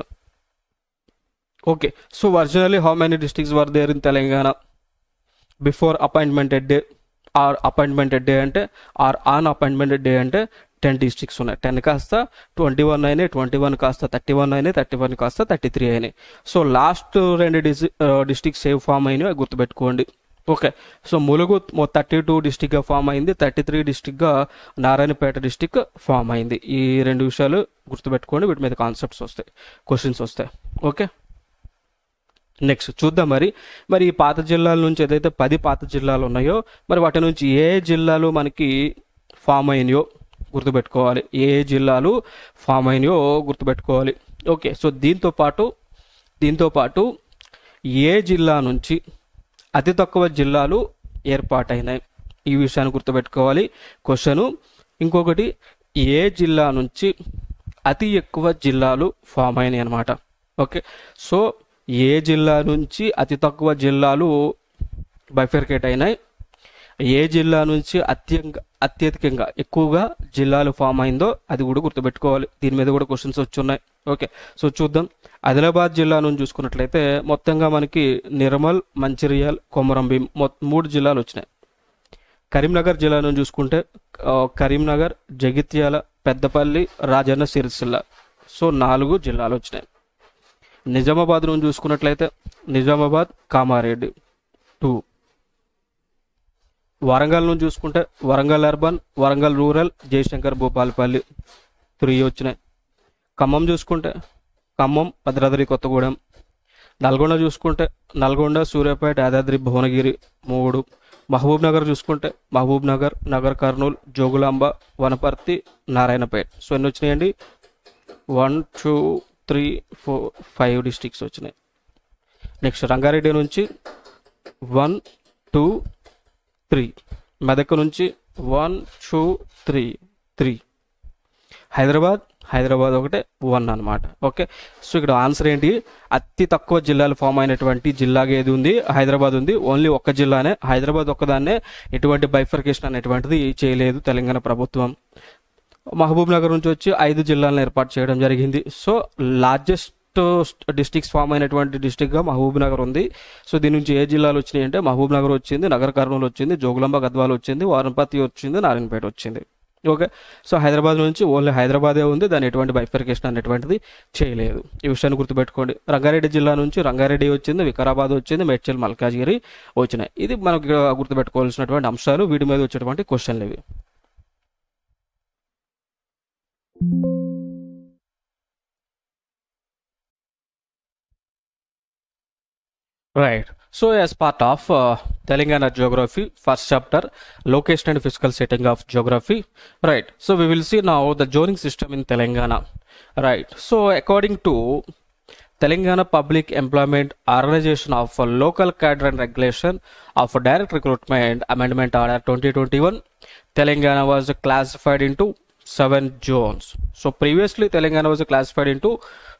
[SPEAKER 1] Okay, so originally how many districts were there in Telangana before appointed day or appointed day అంటే ఆర్ ఆన్ అపాయింట్మెంటెడ్ డే అంటే 10 డిస్ట్రిక్ట్స్ ఉన్నాయి. 10 కాస్త 21 అయినాయి, 21 కాస్త 31 అయినాయి, 31 కాస్త 33 అయినాయి. సో లాస్ట్ 2 డిస్ట్రిక్ట్స్ ఏవి ఫామ్ అయినాయో గుర్తుపెట్టుకోండి. ఓకే, సో ములుగు 32 డిస్ట్రిక్ట్గా ఫామ్ అయింది, 33 డిస్ట్రిక్ట్గా నారాయణపేట డిస్ట్రిక్ట్ ఫామ్ అయింది. ఈ 2 విషయాలు గుర్తుపెట్టుకోండి, వీటి మీద కాన్సెప్ట్స్ వస్తాయి, క్వశ్చన్స్ వస్తాయి. ఓకే, నెక్స్ట్ చూద్దాం. మరి ఈ పాత జిల్లాల నుంచి ఏదైతే 10 పాత జిల్లాలు ఉన్నాయో మరి వాటి నుంచి ఏ జిల్లాలు మనకి ఫామ్ అయినాయో గుర్తుపెట్టుకోవాలి. ఏ జిల్లాలు ఫామ్ అయినాయో గుర్తుపెట్టుకోవాలి. ఓకే, సో దీంతో పాటు ఏ జిల్లా నుంచి అతి తక్కువ జిల్లాలు ఏర్పాటైనాయి ఈ విషయాన్ని గుర్తుపెట్టుకోవాలి క్వశ్చను. ఇంకొకటి ఏ జిల్లా నుంచి అతి ఎక్కువ జిల్లాలు ఫామ్ అయినాయి అనమాట. ఓకే, సో ఏ జిల్లా నుంచి అతి తక్కువ జిల్లాలు బైఫర్కేట్ అయినాయి, ఏ జిల్లా నుంచి అత్యధికంగా ఎక్కువగా జిల్లాలు ఫామ్ అయిందో అది కూడా గుర్తుపెట్టుకోవాలి. దీని మీద కూడా క్వశ్చన్స్ వచ్చున్నాయి. ఓకే, సో చూద్దాం. ఆదిలాబాద్ జిల్లా నుంచి చూసుకున్నట్లయితే మొత్తంగా మనకి నిర్మల్, మంచిర్యాల్, కొమరంభీం 3 జిల్లాలు వచ్చినాయి. కరీంనగర్ జిల్లా నుంచి చూసుకుంటే కరీంనగర్, జగిత్యాల, పెద్దపల్లి, రాజన్న సిరిసిల్ల సో 4 జిల్లాలు వచ్చినాయి. నిజామాబాద్ నుంచి చూసుకున్నట్లయితే నిజామాబాద్, కామారెడ్డి 2. వరంగల్ నుంచి చూసుకుంటే వరంగల్ అర్బన్, వరంగల్ రూరల్, జయశంకర్, భూపాలపల్లి 3 వచ్చినాయి. ఖమ్మం చూసుకుంటే ఖమ్మం, భద్రాద్రి కొత్తగూడెం. నల్గొండ చూసుకుంటే నల్గొండ, సూర్యాపేట, యాదాద్రి, భువనగిరి 3. మహబూబ్ నగర్ చూసుకుంటే మహబూబ్ నగర్, నగర్ కర్నూలు, జోగులాంబ, వనపర్తి, నారాయణపేట. సో ఎన్ని వచ్చినాయండి? 1 2 3 4 5 డిస్ట్రిక్ట్స్ వచ్చినాయి. నెక్స్ట్ రంగారెడ్డి నుంచి 1 2 3, మెదక్ నుంచి 1 2 3 3, హైదరాబాద్ ఒకటే 1 అనమాట. ఓకే, సో ఇక్కడ ఆన్సర్ ఏంటి? అతి తక్కువ జిల్లాలు ఫామ్ అయినటువంటి జిల్లాగా ఏది ఉంది? హైదరాబాద్ ఉంది. ఓన్లీ ఒక్క జిల్లానే, హైదరాబాద్ ఒక్కదాన్నే. ఎటువంటి బైఫర్కేషన్ అనేటువంటిది చేయలేదు తెలంగాణ ప్రభుత్వం. మహబూబ్ నగర్ నుంచి వచ్చి 5 జిల్లాలను ఏర్పాటు చేయడం జరిగింది. సో లార్జెస్ట్ డిస్ట్రిక్ట్స్ ఫామ్ అయినటువంటి డిస్ట్రిక్ట్గా మహబూబ్ నగర్ ఉంది. సో దీని నుంచి ఏ జిల్లాలు వచ్చినాయి అంటే మహబూబ్ నగర్ వచ్చింది, నగర్ కర్నూలు వచ్చింది, జోగులాంబ గద్వాల్ వచ్చింది, వనపర్తి వచ్చింది, నారాయణపేట వచ్చింది. ఓకే, సో హైదరాబాద్ నుంచి ఓన్లీ హైదరాబాదే ఉంది, దాని ఎటువంటి బైఫర్కేషన్ అనేటువంటిది చేయలేదు. ఈ విషయాన్ని గుర్తుపెట్టుకోండి. రంగారెడ్డి జిల్లా నుంచి రంగారెడ్డి వచ్చింది, వికారాబాద్ వచ్చింది, మేడ్చల్, మల్కాజ్గిరి వచ్చినాయి. ఇది మనకు గుర్తుపెట్టుకోవాల్సినటువంటి అంశాలు, వీటి మీద వచ్చేటువంటి క్వశ్చన్లు ఇవి. Right. So as part of Telangana geography, first chapter, location and physical setting of geography. Right. So we will see now the zoning system in Telangana. Right. So according to Telangana Public Employment Organization of Local Cadre and Regulation of Direct Recruitment Amendment Order 2021, Telangana was classified into 7 zones. So previously Telangana was classified into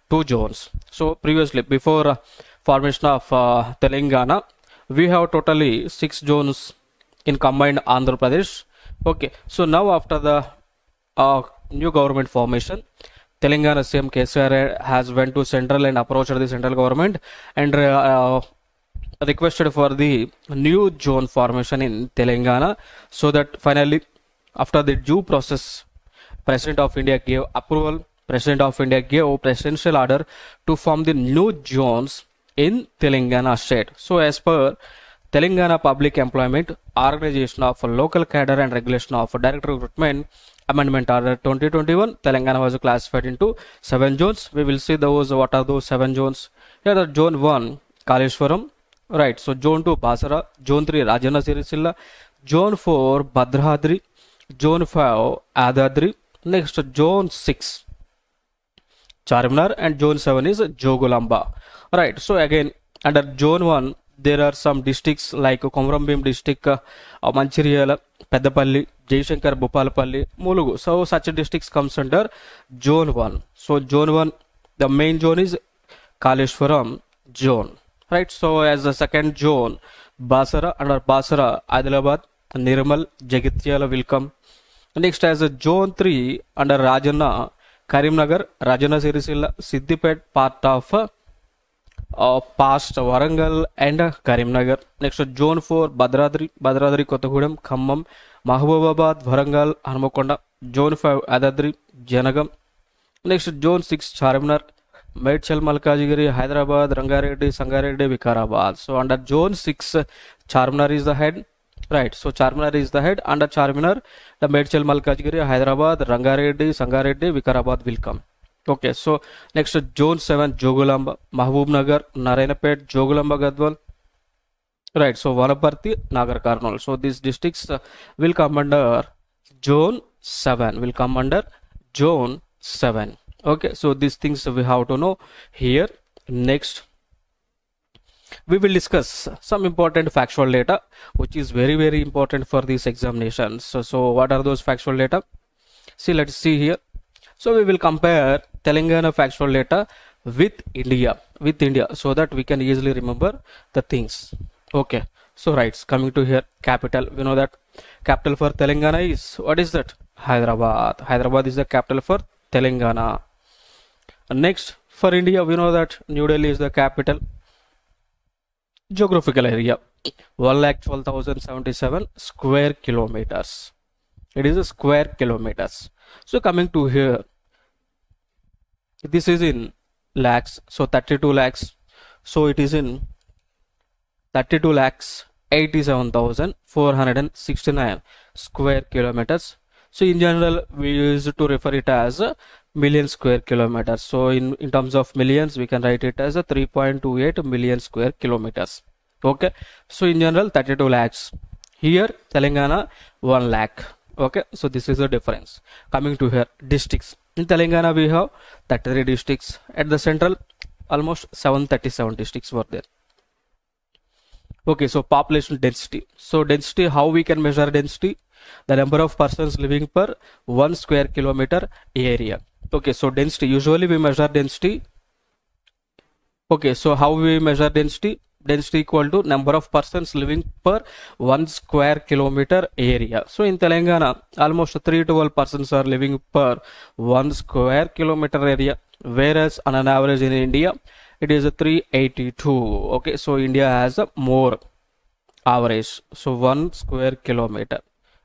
[SPEAKER 1] 2 zones. So previously before formation of Telangana, we have totally 6 zones in combined Andhra Pradesh. Okay, so now after the new government formation, Telangana CM KCR has went to central and approached the central government and requested for the new zone formation in Telangana, so that finally after the due process, President of India gave approval. President of India gave presidential order to form the new zones in Telangana state. So as per Telangana Public Employment Organization of Local Cadre and Regulation of Direct Recruitment Amendment Order 2021, Telangana was classified into 7 zones. We will see those, what are those 7 zones. Here the zone 1 Kaleshwaram, right? So zone 2 Basara, zone 3 Rajana Sirisilla, zone 4 Bhadradri, zone 5 Adadri, next zone 6 Charminar, and zone 7 is Jogulamba. Right, so again under zone 1 there are some districts like Komarambim district, Manchiryala, Peddapalli, Jaishankar, Bhupalapalli, Mulugu. So such districts comes under zone 1. So zone 1, the main zone is Kaleshwaram zone, right? So as the second zone Basara, under Basara Adilabad, Nirmal, Jagatyala will come. Next as a zone 3 under Rajanna, Karimnagar, Rajana Sirisilla, Siddipet, part of past Warangal and Karimnagar. Next zone 4 Bhadradri, Kottagudem, Khammam, Mahbubabad, Warangal, Hanmakonda. Zone 5 Adadri, Janagam. Next zone 6 Charminar, Medchal, Malkajgiri, Hyderabad, Rangareddy, Sangareddy, Vikarabad. So under zone 6 Charminar is the head. Right, so Charminar is the head. Under Charminar, the Medchal, Malkajgiri, Hyderabad, Rangareddy, Sangareddy, Vikarabad will come. Okay, so next zone 7 Jogulamba, Mahbubnagar, Narayanapet, Jogulamba, Gadwal. Right, so Vanaparthi, Nagar Karnool. So these districts will come under zone 7. Will come under zone 7. Okay, so these things we have to know here. Next, we will discuss some important factual data which is very, very important for these examinations. So what are those factual data? See, let's see here. So we will compare Telangana factual data with India, so that we can easily remember the things. Okay, so right, coming to here, capital. We know that capital for Telangana is, what is that? Hyderabad. Hyderabad is the capital for Telangana. Next, for India, we know that New Delhi is the capital. Geographical area 1,12,077 square kilometers. It is a square kilometers. So coming to here, this is in lakhs, so 32 lakhs. So it is in 32 lakhs 87,469 square kilometers. So in general we use to refer it as a million square kilometers. So in terms of millions we can write it as a 3.28 million square kilometers. Okay, so in general 32 lakhs. Here Telangana 1 lakh. Okay, so this is the difference. Coming to here, districts. In Telangana we have 33 districts. At the central almost 737 districts were there. Okay, so population density. So density, how we can measure density? The number of persons living per 1 square kilometer area. Okay, so density, usually we measure density. Okay, so how we measure density? Density equal to number of persons living per 1 square kilometer area. So in Telangana almost 312 persons are living per 1 square kilometer area, whereas on an average in India it is a 382. Okay, so India has a more average, so 1 square kilometer.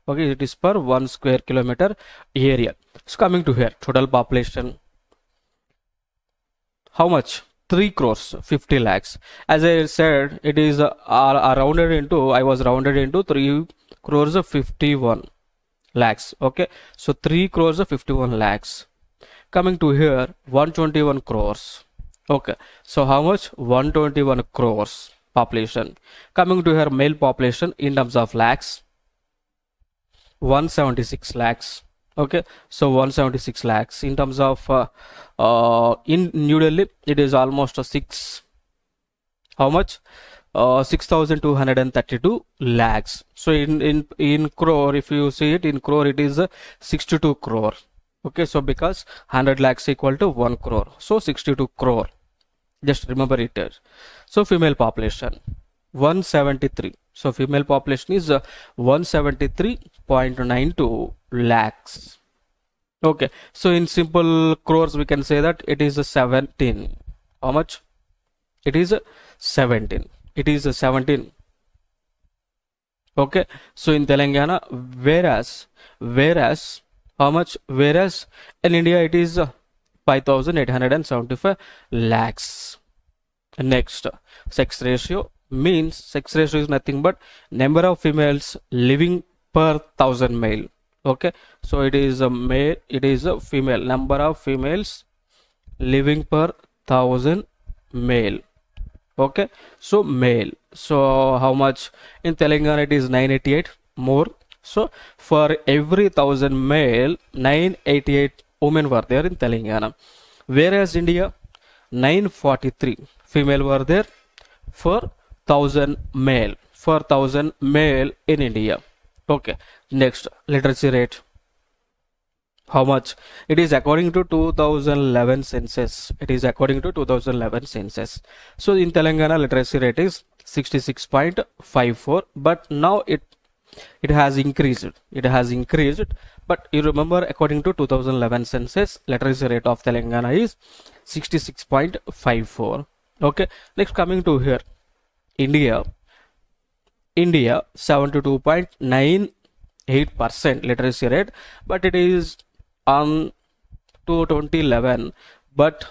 [SPEAKER 1] Okay, it is per 1 square kilometer area. So coming to here, total population, how much? 3 crores 50 lakhs. As I said, it is rounded into, I was rounded into 3 crores 51 lakhs. Okay, so 3 crores 51 lakhs. Coming to here, 121 crores. Okay, so how much? 121 crores population. Coming to here, male population in terms of lakhs, 176 lakhs. Okay, so 176 lakhs. In terms of in New Delhi it is almost a 6,232 lakhs. So in crore, if you see it in crore, it is 62 crore. Okay, so because 100 lakhs equal to 1 crore, so 62 crore Just remember it. So female population 173. So female population is 173.92 lakhs. Okay, so in simple crores we can say that it is 17. How much? It is 17. It is 17. Okay, so in Telangana, whereas how much? Whereas in India it is 5,875 lakhs. Next, sex ratio means sex ratio is nothing but number of females living per 1,000 male. Okay, so it is a male, it is a female, number of females living per 1,000 male. Okay, so male, so how much? In Telangana it is 988 more. So for every 1,000 male, 988 women were there in Telangana, whereas India 943 female were there for 1,000 male, for 1,000 male in India. Okay, next, literacy rate. How much? It is according to 2011 census. It is according to 2011 census. So in Telangana literacy rate is 66.54, but now it has increased. It has increased, but you remember according to 2011 census literacy rate of Telangana is 66.54. Okay, next coming to here, India 72.98% literacy rate, but it is on 2011, but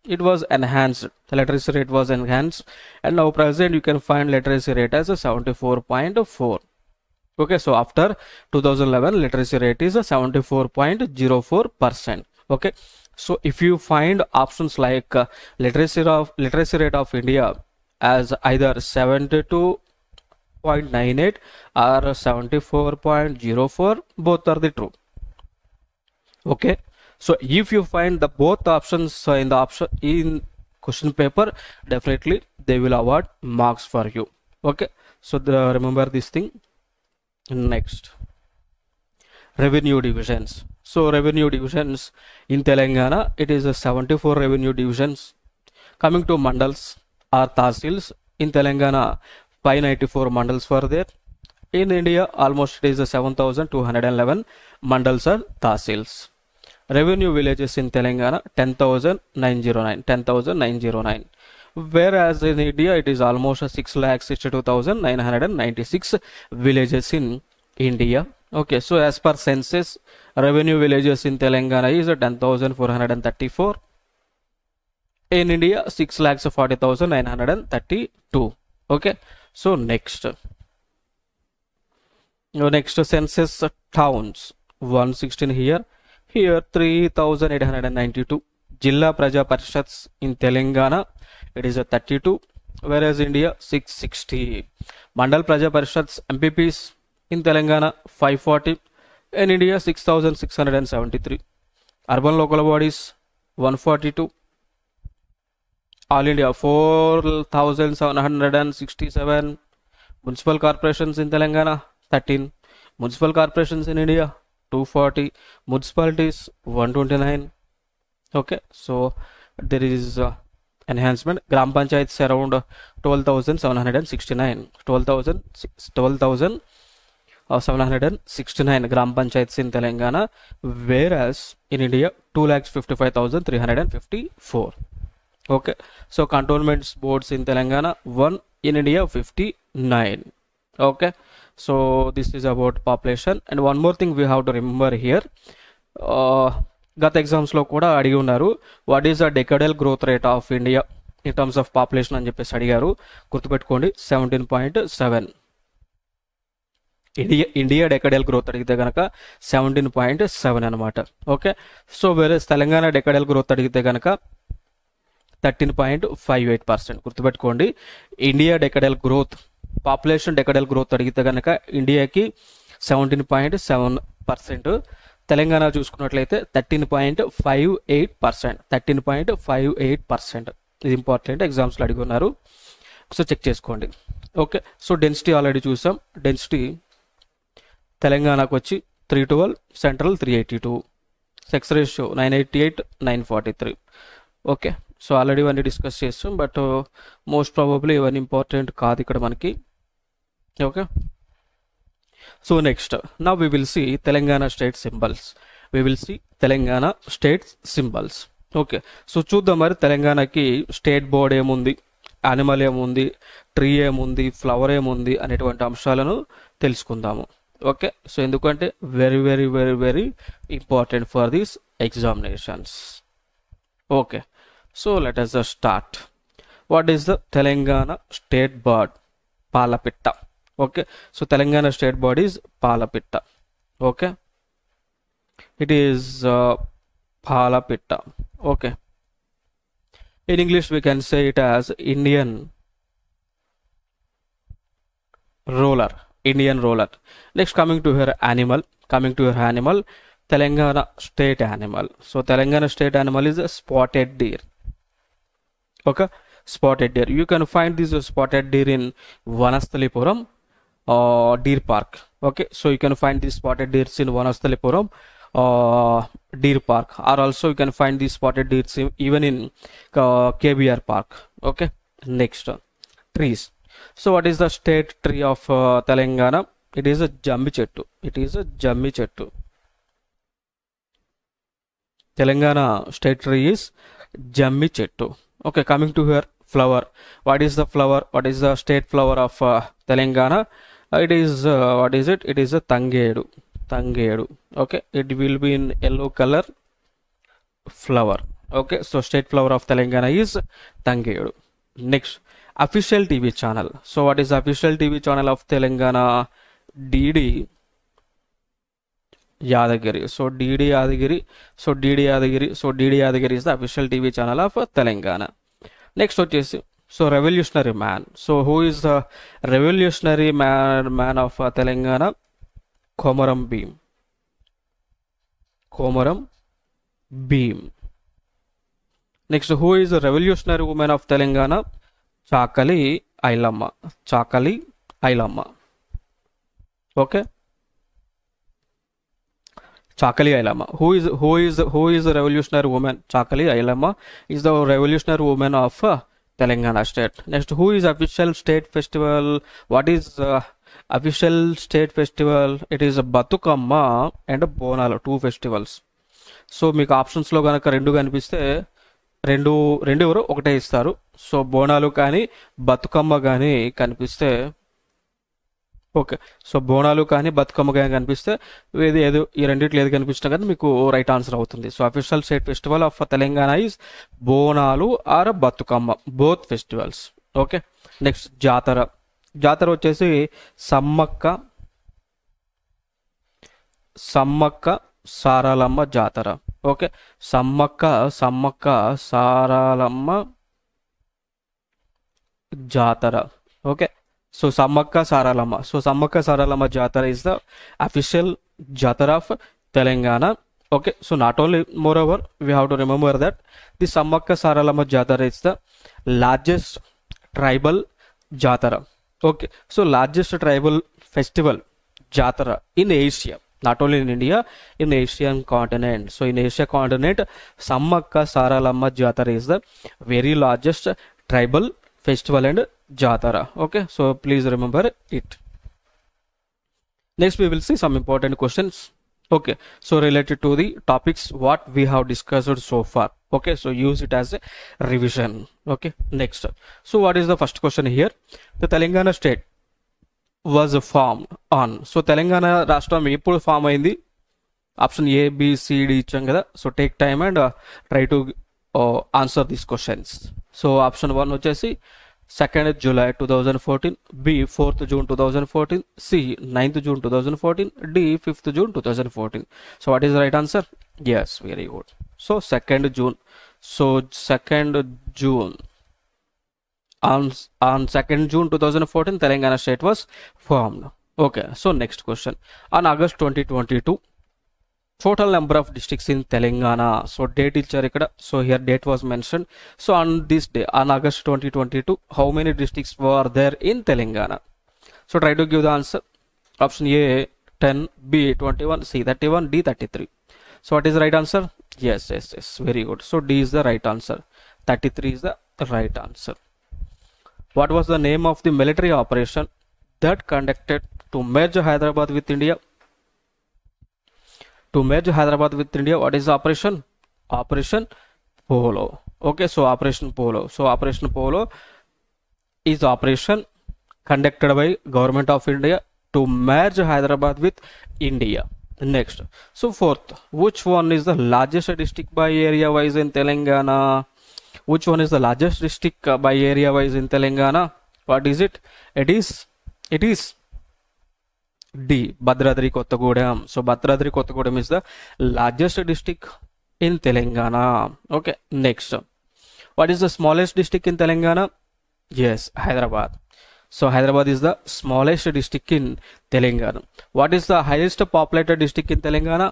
[SPEAKER 1] it was enhanced. The literacy rate was enhanced, and now present you can find literacy rate as a 74.4. Okay, so after 2011 literacy rate is a 74.04%. Okay, so if you find options like literacy rate of India as either 72.98 or 74.04, both are the true. Okay, so if you find the both options in the option in question paper, definitely they will award marks for you. Okay, so remember this thing. Next, revenue divisions. So revenue divisions in Telangana, it is a 74 revenue divisions. Coming to mandals or tahsils, in Telangana 594 mandals were there. In India almost it is a 7,211 mandals or tahsils. Revenue villages in Telangana 10,909, whereas in India it is almost 6,62,996 villages in India. Okay, so as per census, revenue villages in Telangana is 10,434. In India 6,40,932. Okay, so next census towns 116 here 3,892. Jilla Praja Parishads in Telangana it is a 32, whereas India 660. Mandal Praja Parishads MPPs in Telangana 540, in India 6,673. Urban local bodies 142. All India 4,767. Municipal corporations in Telangana 13. Municipal corporations in India 240. Municipalities 129. Okay, so there is enhancement. Gram Panchayats around 12,769. 12,769 Gram Panchayats in Telangana, whereas in India 2,55,354. Okay, so cantonments boards in Telangana 1, in India 59. Okay, so this is about population. And one more thing we have to remember here, గత ఎగ్జామ్స్లో కూడా అడిగి ఉన్నారు, what is the decadal growth rate of India in terms of population అని చెప్పేసి అడిగారు. గుర్తుపెట్టుకోండి 17.7. India డెకడల్ growth అడిగితే కనుక 17.7 అనమాట. ఓకే, సో వేరే తెలంగాణ డెకడల్ గ్రోత్ అడిగితే కనుక 13.58%. గుర్తుపెట్టుకోండి, ఇండియా డెకడల్ గ్రోత్, పాపులేషన్ డెకడల్ గ్రోత్ అడిగితే కనుక ఇండియాకి 17.7%, తెలంగాణ చూసుకున్నట్లయితే 13.58%. 13.58%. ఇది ఇంపార్టెంట్, ఎగ్జామ్స్లో అడిగి ఉన్నారు, సో చెక్ చేసుకోండి. ఓకే, సో డెన్సిటీ ఆల్రెడీ చూసాం. డెన్సిటీ తెలంగాణకు వచ్చి 312, central 382, sex ratio 988, 943. Okay, so already ఇవన్నీ డిస్కస్ చేస్తాం, బట్ మోస్ట్ ప్రాబబ్లీ ఇవన్నీ ఇంపార్టెంట్ కాదు ఇక్కడ మనకి. Okay, so next now we will see Telangana state symbols. we will see Telangana state symbols. Okay, so చూద్దాం మరి తెలంగాణకి స్టేట్ బోర్డ్ ఏముంది, యానిమల్ ఏముంది, ట్రీ ఏముంది, ఫ్లవర్ ఏముంది అనేటువంటి అంశాలను తెలుసుకుందాము. ఓకే, సో ఎందుకంటే very very very very important for these examinations. Okay, so let us start. What is the Telangana state bird? Palapitta. Okay, so Telangana state bird is Palapitta. Okay, it is Palapitta. Okay, in English we can say it as Indian roller. Indian roller. Next, coming to her animal. Telangana state animal. So Telangana state animal is a spotted deer. Okay, spotted deer. You can find this spotted deer in Vanasthalipuram deer park. Okay, so you can find these spotted deers in Vanasthalipuram deer park, or also you can find these spotted deers even in KBR park. Okay, next, trees. So what is the state tree of Telangana? It is a jambi chettu. Telangana state tree is jambi chettu. Okay, coming to here, flower. What is the flower? What is the state flower of Telangana? It is what is it? It is a tangedu. Okay, it will be in yellow color flower. Okay, so state flower of Telangana is tangedu. Next, official TV channel. So what is the official TV channel of Telangana? DD Yadagiri. So DD Yadagiri is the official TV channel of Telangana. Next, so revolutionary man. So who is the revolutionary man of Telangana? Komaram Bhim. Next, who is the revolutionary woman of Telangana? Chakali Ailama. Okay, Chakali Ailama. Who is the revolutionary woman? Chakali Ailama is the revolutionary woman of Telangana state. Next, who is official state festival? What is official state festival? It is Batukamma and Bonalu, two festivals. So మీకు ఆప్షన్స్లో కనుక రెండు కనిపిస్తే రెండు ఎవరు ఒకటే ఇస్తారు. So Bonalu కానీ బతుకమ్మ కానీ కనిపిస్తే, ఓకే, సో బోనాలు కానీ బతుకమ్మ కానీ కనిపిస్తే ఏదో ఈ రెండిట్లో ఏది కనిపించినా కానీ మీకు రైట్ ఆన్సర్ అవుతుంది. So official state festival of Telangana is Bonalu or Bathukamma, both festivals. Okay, next జాతర వచ్చేసి సమ్మక్క సారాలమ్మ జాతర. ఓకే, సమ్మక్క సారాలమ్మ జాతర. ఓకే, సో సమ్మక్క సారాలమ్మ జాతర is the official జాతర of Telangana. Okay, so not only, moreover, we have to remember that the Sammaka Saralama Jatara is the largest tribal Jatara. Okay, so largest tribal festival Jatara in Asia, not only in India, in Asian continent. So in Asia continent, Sammaka Saralama Jatara is the very largest tribal festival and Jatara. Okay, so please remember it. Next we will see some important questions. Okay, so related to the topics what we have discussed so far. Okay, so use it as a revision. Okay, next, so what is the first question here? The Telangana state was formed on. So Telangana Rashtra eppudu form ayindi? Option A, B, C, D icham kada. So take time and try to answer these questions. So option 1 vachesi 2nd July 2014, B 4th June 2014, C 9th June 2014, D 5th June 2014. So what is the right answer? Yes, very good. So 2nd June. So 2nd June. On 2nd June 2014, Telangana state was formed. Okay, so next question. On August 2022, total number of districts in Telangana. So date ichcharu ikkada. So here date was mentioned. So on this day, on August 2022, how many districts were there in Telangana? So try to give the answer. Option A 10, B 21, C 31, D 33. So what is the right answer? Yes, very good. So D is the right answer. 33 is the right answer. What was the name of the military operation that conducted to merge Hyderabad with India? To merge Hyderabad with India, what is the operation? Operation Polo. Okay, so Operation Polo. So Operation Polo is operation conducted by Government of India to merge Hyderabad with India. Next, so fourth, which one is the largest district by area wise in Telangana? Which one is the largest district by area wise in Telangana? What is it? It is D, Bhadradri Kottagudem. So Bhadradri Kottagudem is the largest district in Telangana. Okay, next, what is the smallest district in Telangana? Yes, Hyderabad. So Hyderabad is the smallest district in Telangana. What is the highest populated district in Telangana?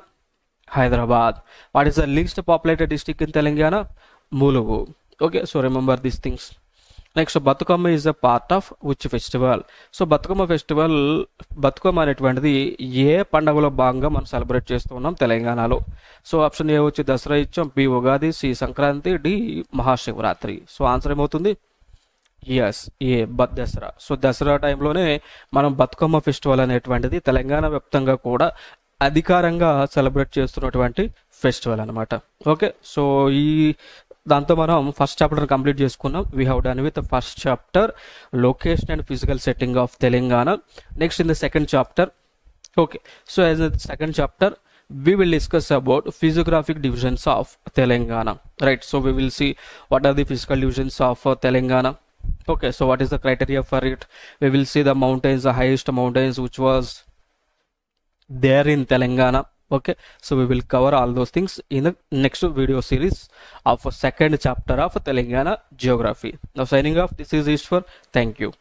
[SPEAKER 1] Hyderabad. What is the least populated district in Telangana? Mulugu. Okay, so remember these things. Next, Batukama is a part of which festival? So Batukama festival, Batukama అనేటువంటిది ఏ పండుగలో భాగంగా మనం celebrate చేస్తున్నాం తెలంగాణలో? So option A వచ్చి దసరా ఇచ్చాం, B Ugadi, C Sankranti, D Mahashivratri. So answer ఏమవుతుంది? Yes, A Dasara. So Dasara టైంలోనే మనం బతుకమ్మ ఫెస్టివల్ అనేటువంటిది తెలంగాణ వ్యాప్తంగా కూడా అధికారంగా సెలబ్రేట్ చేస్తున్నటువంటి ఫెస్టివల్ అనమాట. ఓకే, సో ఈ దాంతో మనం ఫస్ట్ చాప్టర్ కంప్లీట్ చేసుకున్నాం. We have done with first chapter location and physical setting of Telangana. Next in the second chapter, okay, so as the second chapter we will discuss about physiographic divisions of Telangana, right? So we will see what are the physical divisions of Telangana. Okay, so what is the criteria for it? We will see the mountains, the highest mountains which was there in Telangana. Okay, so we will cover all those things in the next video series of second chapter of Telangana geography. Now signing off, this is Ishwar. Thank you.